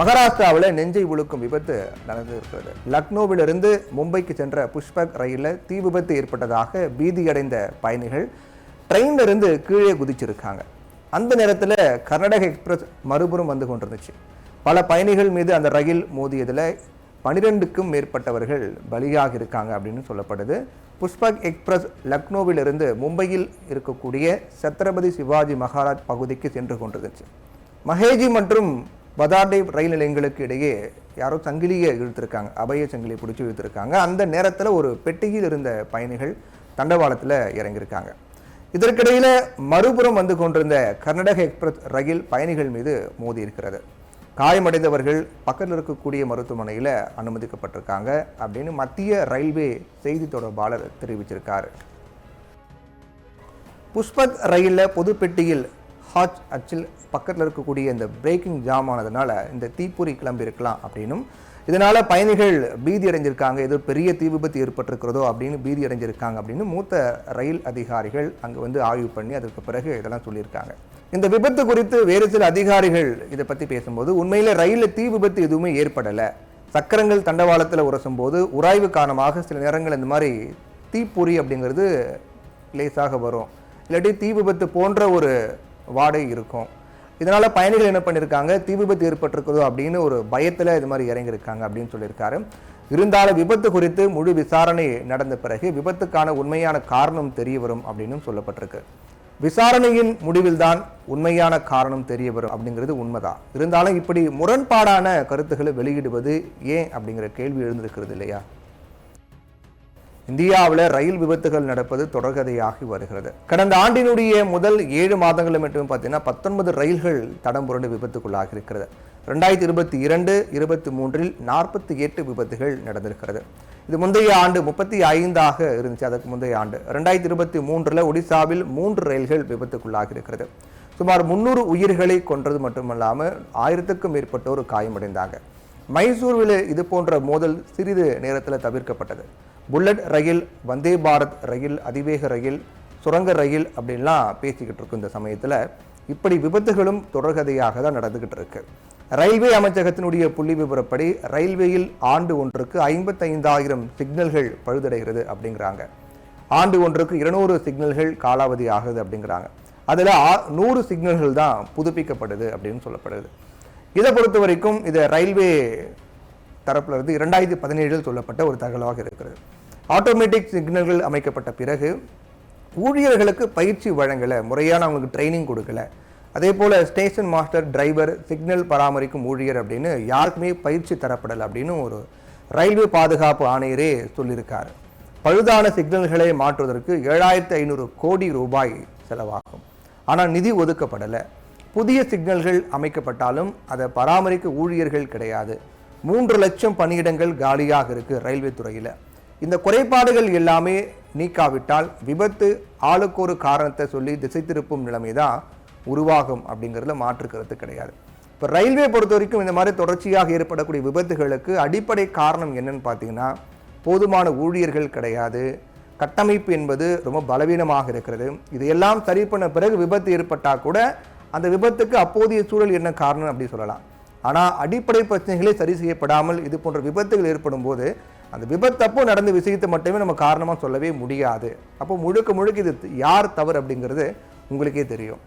மகாராஷ்டிராவில் நெஞ்சை உழுக்கும் விபத்து நடந்திருக்கிறது. லக்னோவிலிருந்து மும்பைக்கு சென்ற புஷ்பக் ரயிலில் தீ விபத்து ஏற்பட்டதாக பீதியடைந்த பயணிகள் ட்ரெயின்ல இருந்து கீழே குதிச்சிருக்காங்க. அந்த நேரத்தில் கர்நாடக எக்ஸ்பிரஸ் மறுபுறம் வந்து கொண்டிருந்துச்சு. பல பயணிகள் மீது அந்த ரயில் மோதியதில் 12க்கும் மேற்பட்டவர்கள் பலியாக இருக்காங்க அப்படின்னு சொல்லப்படுது. புஷ்பக் எக்ஸ்பிரஸ் லக்னோவிலிருந்து மும்பையில் இருக்கக்கூடிய சத்ரபதி சிவாஜி மகாராஜ் பகுதிக்கு சென்று கொண்டிருந்துச்சு. மஹேஜி மற்றும் பதார்டே ரயில் நிலையங்களுக்கு இடையே யாரோ சங்கிலியை இழுத்திருக்காங்க, அபய சங்கிலியை பிடிச்சி இழுத்திருக்காங்க. அந்த நேரத்தில் ஒரு பெட்டியில் இருந்த பயணிகள் தண்டவாளத்தில் இறங்கியிருக்காங்க. இதற்கிடையில் மறுபுறம் வந்து கொண்டிருந்த கர்நாடக எக்ஸ்பிரஸ் ரயில் பயணிகள் மீது மோதி இருக்கிறது. காயமடைந்தவர்கள் பக்கத்தில் இருக்கக்கூடிய மருத்துவமனையில் அனுமதிக்கப்பட்டிருக்காங்க அப்படின்னு மத்திய ரயில்வே செய்தி தொடர்பாளர் தெரிவிச்சிருக்காரு. புஷ்பக் ரயிலில் பொது பெட்டியில் ஹாட் அச்சில் பக்கத்தில் இருக்கக்கூடிய இந்த பிரேக்கிங் ஜாம் ஆனதுனால இந்த தீப்பொறி கிளம்பி இருக்கலாம் அப்படின்னும், இதனால பயணிகள் பீதி அடைஞ்சிருக்காங்க, ஏதோ பெரிய தீ விபத்து ஏற்பட்டிருக்கிறதோ அப்படின்னு பீதி அடைஞ்சிருக்காங்க அப்படின்னு மூத்த ரயில் அதிகாரிகள் அங்கே வந்து ஆய்வு பண்ணி அதற்கு பிறகு இதெல்லாம் சொல்லியிருக்காங்க. இந்த விபத்து குறித்து வேறு சில அதிகாரிகள் இதை பற்றி பேசும்போது, உண்மையில் ரயிலில் தீ விபத்து எதுவுமே ஏற்படலை, சக்கரங்கள் தண்டவாளத்தில் உரசும் போது உராய்வு காரணமாக சில நேரங்கள் இந்த மாதிரி தீப்பொறி அப்படிங்கிறது லேசாக வரும், இல்லாட்டி தீ விபத்து போன்ற ஒரு வாடகை இருக்கும். இதனால பயணிகள் என்ன பண்ணியிருக்காங்க, தீ விபத்து ஏற்பட்டிருக்கிறதோ அப்படின்னு ஒரு பயத்தில் இது மாதிரி இறங்கியிருக்காங்க அப்படின்னு சொல்லியிருக்காரு. இருந்தாலும் விபத்து குறித்து முழு விசாரணை நடந்த பிறகு விபத்துக்கான உண்மையான காரணம் தெரிய வரும் அப்படின்னு சொல்லப்பட்டிருக்கு. விசாரணையின் முடிவில் தான் உண்மையான காரணம் தெரிய வரும் அப்படிங்கிறது உண்மைதான். இருந்தாலும் இப்படி முரண்பாடான கருத்துக்களை வெளியிடுவது ஏன் அப்படிங்கிற கேள்வி எழுந்திருக்கிறது இல்லையா? இந்தியாவில் ரயில் விபத்துகள் நடப்பது தொடர்கதையாகி வருகிறது. கடந்த ஆண்டினுடைய முதல் 7 மாதங்களில் மட்டும் பார்த்தீங்கன்னா 19 ரயில்கள் தடம் புரண்டு விபத்துக்குள்ளாகி இருக்கிறது. 2022-23 48 விபத்துகள் நடந்திருக்கிறது. இது முந்தைய ஆண்டு 35ஆக இருந்துச்சு. அதற்கு முந்தைய ஆண்டு 2023 ஒடிசாவில் 3 ரயில்கள் விபத்துக்குள்ளாகி இருக்கிறது. சுமார் 300 உயிர்களை கொன்றது மட்டுமல்லாமல் 1000க்கும் மேற்பட்டோர் காயமடைந்தாங்க. மைசூரில் இது போன்ற மோதல் சிறிது நேரத்தில் தவிர்க்கப்பட்டது. புல்லட் ரயில், வந்தே பாரத் ரயில், அதிவேக ரயில், சுரங்க ரயில் அப்படின்லாம் பேசிக்கிட்டு இருக்கும் இந்த சமயத்தில் இப்படி விபத்துகளும் தொடர்கதையாக தான் நடந்துகிட்டு இருக்கு. ரயில்வே அமைச்சகத்தினுடைய புள்ளி விவரப்படி ரயில்வேயில் ஆண்டு ஒன்றுக்கு 55,000 சிக்னல்கள் பழுதடைகிறது அப்படிங்கிறாங்க. ஆண்டு ஒன்றுக்கு 200 சிக்னல்கள் காலாவதி ஆகுது அப்படிங்கிறாங்க. அதில் 100 சிக்னல்கள் தான் புதுப்பிக்கப்படுது அப்படின்னு சொல்லப்படுது. இதை பொறுத்த வரைக்கும் இது ரயில்வே தரப்புல இருந்து 2017 சொல்லப்பட்ட ஒரு தகவலாக இருக்கிறது. ஆட்டோமேட்டிக் சிக்னல்கள் அமைக்கப்பட்ட பிறகு ஊழியர்களுக்கு பயிற்சி வழங்கலை, முறையான அவங்களுக்கு ட்ரைனிங் கொடுக்கல. அதே போல் ஸ்டேஷன் மாஸ்டர், டிரைவர், சிக்னல் பராமரிக்கும் ஊழியர் அப்படின்னு யாருக்குமே பயிற்சி தரப்படலை அப்படின்னு ஒரு ரயில்வே பாதுகாப்பு ஆணையரே சொல்லியிருக்காரு. பழுதான சிக்னல்களை மாற்றுவதற்கு 7,500 கோடி ரூபாய் செலவாகும். ஆனால் நிதி ஒதுக்கப்படலை. புதிய சிக்னல்கள் அமைக்கப்பட்டாலும் அதை பராமரிக்க ஊழியர்கள் கிடையாது. 3 லட்சம் பணியிடங்கள் காலியாக இருக்கு ரயில்வே துறையில். இந்த குறைபாடுகள் எல்லாமே நீக்காவிட்டால் விபத்து ஆளுக்கு ஒரு காரணத்தை சொல்லி திசை திருப்பும் நிலைமை தான் உருவாகும் அப்படிங்கிறதுல மாற்று கருத்து கிடையாது. இப்போ ரயில்வே பொறுத்த வரைக்கும் இந்த மாதிரி தொடர்ச்சியாக ஏற்படக்கூடிய விபத்துகளுக்கு அடிப்படை காரணம் என்னன்னு பார்த்தீங்கன்னா, போதுமான ஊழியர்கள் கிடையாது, கட்டமைப்பு என்பது ரொம்ப பலவீனமாக இருக்கிறது. இதையெல்லாம் சரி பண்ண பிறகு விபத்து ஏற்பட்டால் கூட அந்த விபத்துக்கு அப்போதைய சூழல் என்ன காரணம் அப்படி சொல்லலாம். ஆனால் அடிப்படை பிரச்சனைகளே சரி செய்யப்படாமல் இது போன்ற விபத்துகள் ஏற்படும் போது அந்த விபத்தப்போ நடந்த விஷயத்தை மட்டுமே நம்ம காரணமாக சொல்லவே முடியாது. அப்போ முழுக்க இது யார் தவறு அப்படிங்கிறது உங்களுக்கே தெரியும்.